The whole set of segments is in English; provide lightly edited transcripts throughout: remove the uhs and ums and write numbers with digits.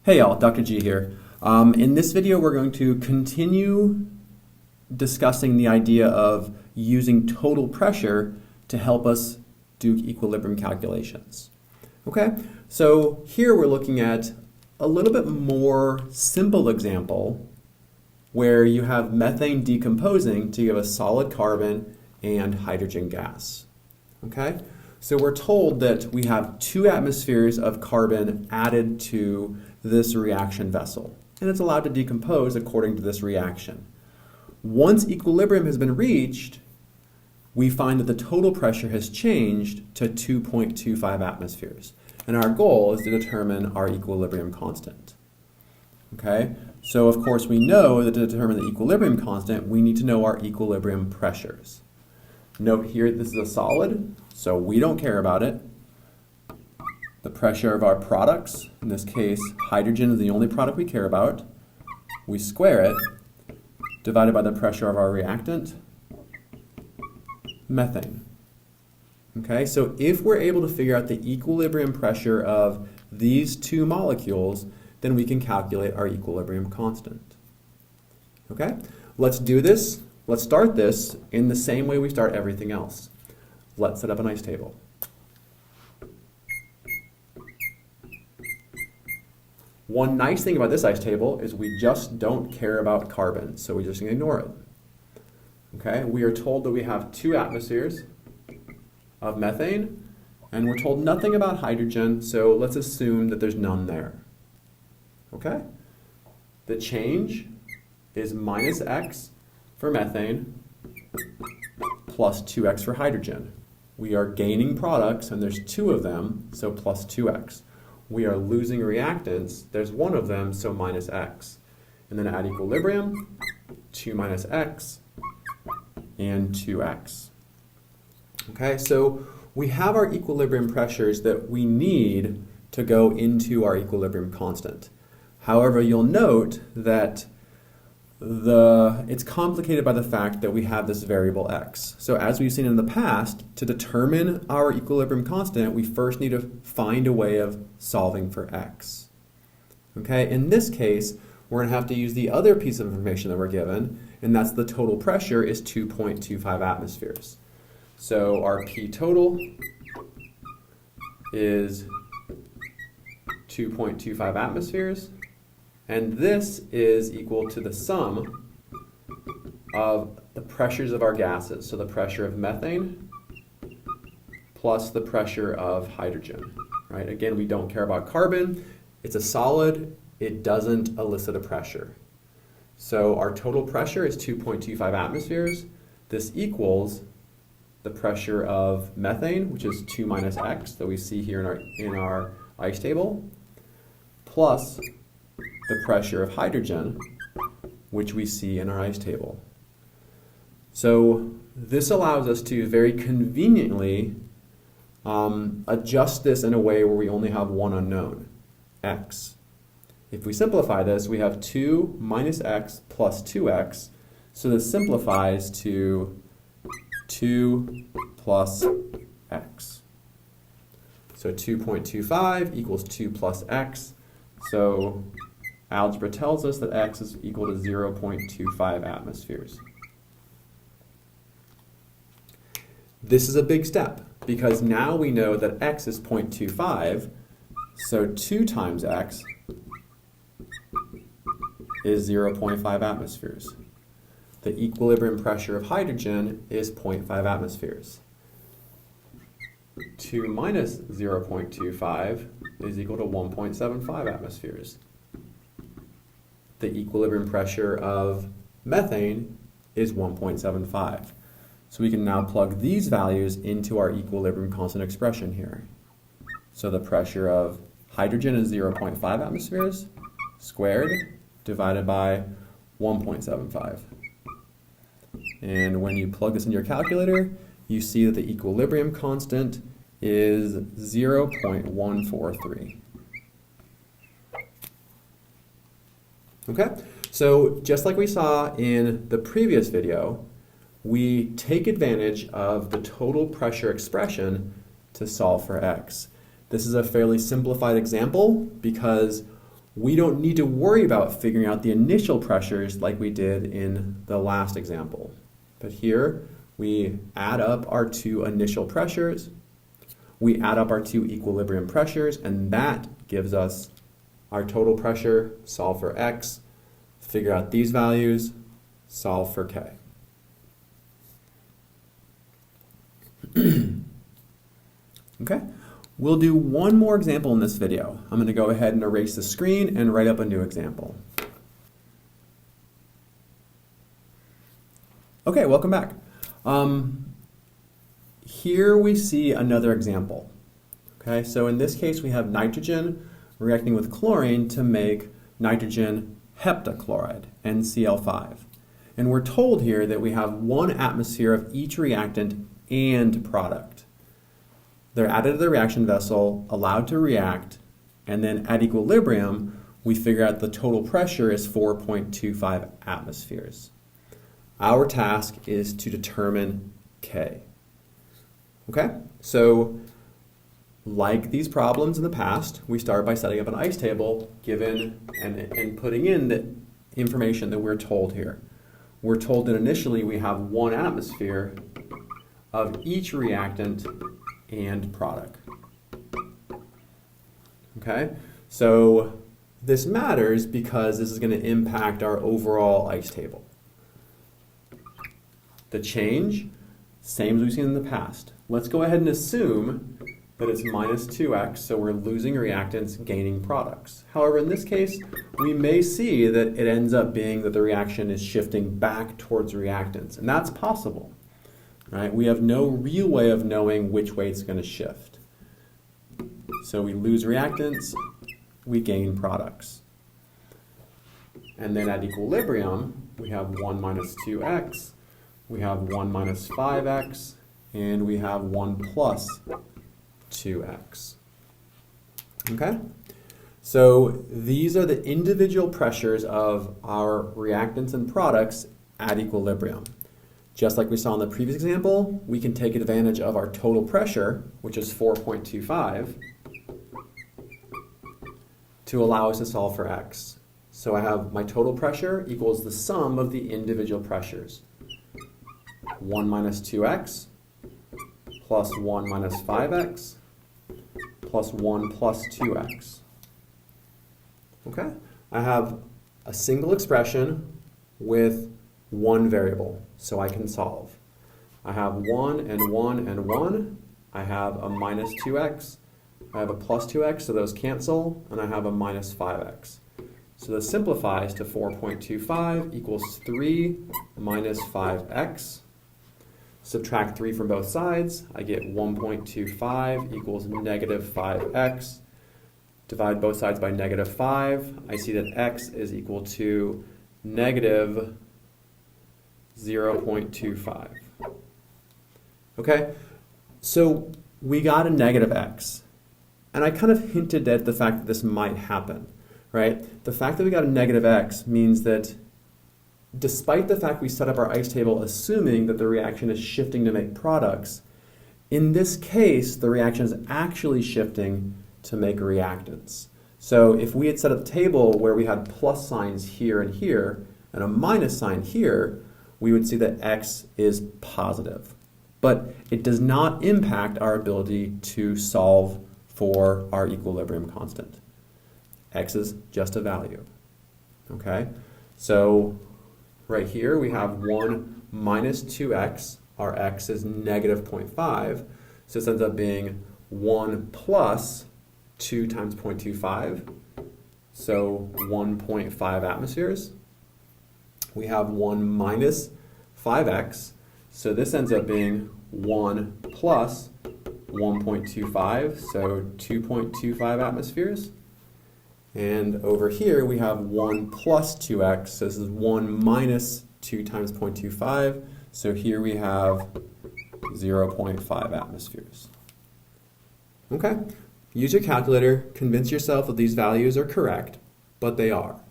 Hey y'all, Dr. G here. In this video we're going to continue discussing the idea of using total pressure to help us do equilibrium calculations. Okay, so here we're looking at a little bit more simple example where you have methane decomposing to give a solid carbon and hydrogen gas. Okay, so we're told that we have 2 atmospheres of carbon added to this reaction vessel, and it's allowed to decompose according to this reaction. Once equilibrium has been reached, we find that the total pressure has changed to 2.25 atmospheres, and our goal is to determine our equilibrium constant. Okay, so of course we know that to determine the equilibrium constant, we need to know our equilibrium pressures. Note here this is a solid, so we don't care about it. The pressure of our products, in this case hydrogen is the only product we care about. We square it, divided by the pressure of our reactant, methane. Okay, so if we're able to figure out the equilibrium pressure of these 2 molecules, then we can calculate our equilibrium constant. Okay, let's do this. Let's start this in the same way we start everything else. Let's set up an ice table. One nice thing about this ice table is we just don't care about carbon, so we just ignore it. Okay, we are told that we have 2 atmospheres of methane, and we're told nothing about hydrogen, so let's assume that there's none there. Okay, the change is minus x for methane plus 2x for hydrogen. We are gaining products, and there's 2 of them, so plus 2x. We are losing reactants, there's 1 of them, so minus x. And then at equilibrium, 2 minus x and 2x. Okay, so we have our equilibrium pressures that we need to go into our equilibrium constant. However, you'll note that it's complicated by the fact that we have this variable x. So as we've seen in the past, to determine our equilibrium constant, we first need to find a way of solving for x. Okay, in this case, we're going to have to use the other piece of information that we're given, and that's the total pressure is 2.25 atmospheres. So our P total is 2.25 atmospheres. And this is equal to the sum of the pressures of our gases. So the pressure of methane plus the pressure of hydrogen. Right? Again, we don't care about carbon. It's a solid. It doesn't elicit a pressure. So our total pressure is 2.25 atmospheres. This equals the pressure of methane, which is 2 minus x that we see here in our ice table, plus the pressure of hydrogen, which we see in our ice table. So this allows us to very conveniently adjust this in a way where we only have one unknown, x. If we simplify this, we have 2 minus x plus 2x, so this simplifies to 2 plus x. So 2.25 equals 2 plus x, so algebra tells us that x is equal to 0.25 atmospheres. This is a big step because now we know that x is 0.25, so 2 times x is 0.5 atmospheres. The equilibrium pressure of hydrogen is 0.5 atmospheres. 2 minus 0.25 is equal to 1.75 atmospheres. The equilibrium pressure of methane is 1.75. So we can now plug these values into our equilibrium constant expression here. So the pressure of hydrogen is 0.5 atmospheres squared divided by 1.75. And when you plug this into your calculator, you see that the equilibrium constant is 0.143. Okay, so just like we saw in the previous video, we take advantage of the total pressure expression to solve for x. This is a fairly simplified example because we don't need to worry about figuring out the initial pressures like we did in the last example. But here, we add up our two initial pressures, we add up our two equilibrium pressures, and that gives us our total pressure, solve for X, figure out these values, solve for K. Okay, we'll do one more example in this video. I'm going to go ahead and erase the screen and write up a new example. Okay, welcome back. Here we see another example. Okay, so in this case we have nitrogen reacting with chlorine to make nitrogen heptachloride, NCl5. And we're told here that we have 1 atmosphere of each reactant and product. They're added to the reaction vessel, allowed to react, and then at equilibrium, we figure out the total pressure is 4.25 atmospheres. Our task is to determine K. Okay, so like these problems in the past, we start by setting up an ice table given and putting in the information that we're told here. We're told that initially we have 1 atmosphere of each reactant and product. Okay, so this matters because this is going to impact our overall ice table. The change, same as we've seen in the past. Let's go ahead and assume that it's minus 2x, so we're losing reactants, gaining products. However, in this case, we may see that it ends up being that the reaction is shifting back towards reactants, and that's possible. Right? We have no real way of knowing which way it's going to shift. So we lose reactants, we gain products. And then at equilibrium, we have 1 minus 2x, we have 1 minus 5x, and we have 1 plus 2x. Okay? So these are the individual pressures of our reactants and products at equilibrium. Just like we saw in the previous example, we can take advantage of our total pressure, which is 4.25, to allow us to solve for X. So I have my total pressure equals the sum of the individual pressures. 1 minus 2x plus 1 minus 5x plus 1 plus 2x. Okay? I have a single expression with 1 variable, so I can solve. I have 1 and 1 and 1. I have a minus 2x. I have a plus 2x, so those cancel, and I have a minus 5x. So this simplifies to 4.25 equals 3 minus 5x. Subtract 3 from both sides, I get 1.25 equals negative 5x. Divide both sides by negative 5. I see that x is equal to negative 0.25. Okay, so we got a negative x. And I kind of hinted at the fact that this might happen, right? The fact that we got a negative x means that despite the fact we set up our ice table assuming that the reaction is shifting to make products, in this case, the reaction is actually shifting to make reactants. So if we had set up a table where we had plus signs here and here, and a minus sign here, we would see that x is positive. But it does not impact our ability to solve for our equilibrium constant. X is just a value. Okay? So right here we have 1 minus 2x. Our x is negative 0.5. So this ends up being 1 plus 2 times 0.25. So 1.5 atmospheres. We have 1 minus 5x. So this ends up being 1 plus 1.25, so 2.25 atmospheres. And over here we have 1 plus 2x, so this is 1 minus 2 times 0.25, so here we have 0.5 atmospheres. Okay, use your calculator, convince yourself that these values are correct, but they are.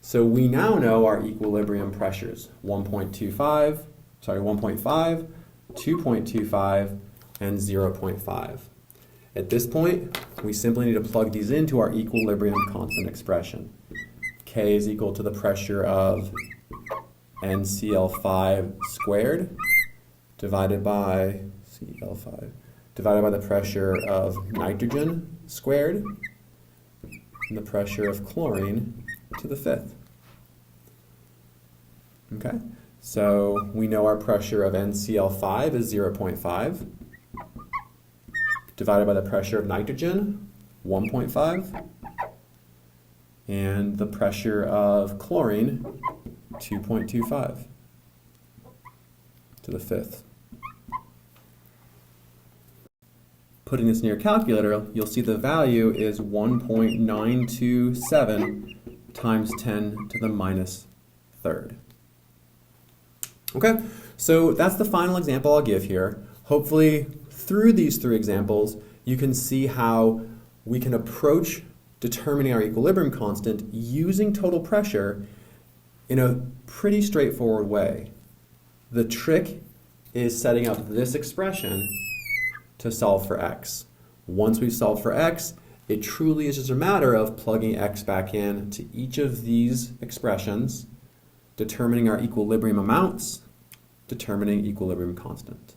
So we now know our equilibrium pressures, 1.5, 2.25, and 0.5. At this point, we simply need to plug these into our equilibrium constant expression. K is equal to the pressure of NCl5 squared divided by Cl5 divided by the pressure of nitrogen squared and the pressure of chlorine to the fifth. Okay, so we know our pressure of NCl5 is 0.5 divided by the pressure of nitrogen, 1.5, and the pressure of chlorine, 2.25 to the fifth. Putting this in your calculator, you'll see the value is 1.927 times 10 to the minus third. Okay, so that's the final example I'll give here. Hopefully, through these three examples, you can see how we can approach determining our equilibrium constant using total pressure in a pretty straightforward way. The trick is setting up this expression to solve for x. Once we've solved for x, it truly is just a matter of plugging x back in to each of these expressions, determining our equilibrium amounts, determining equilibrium constant.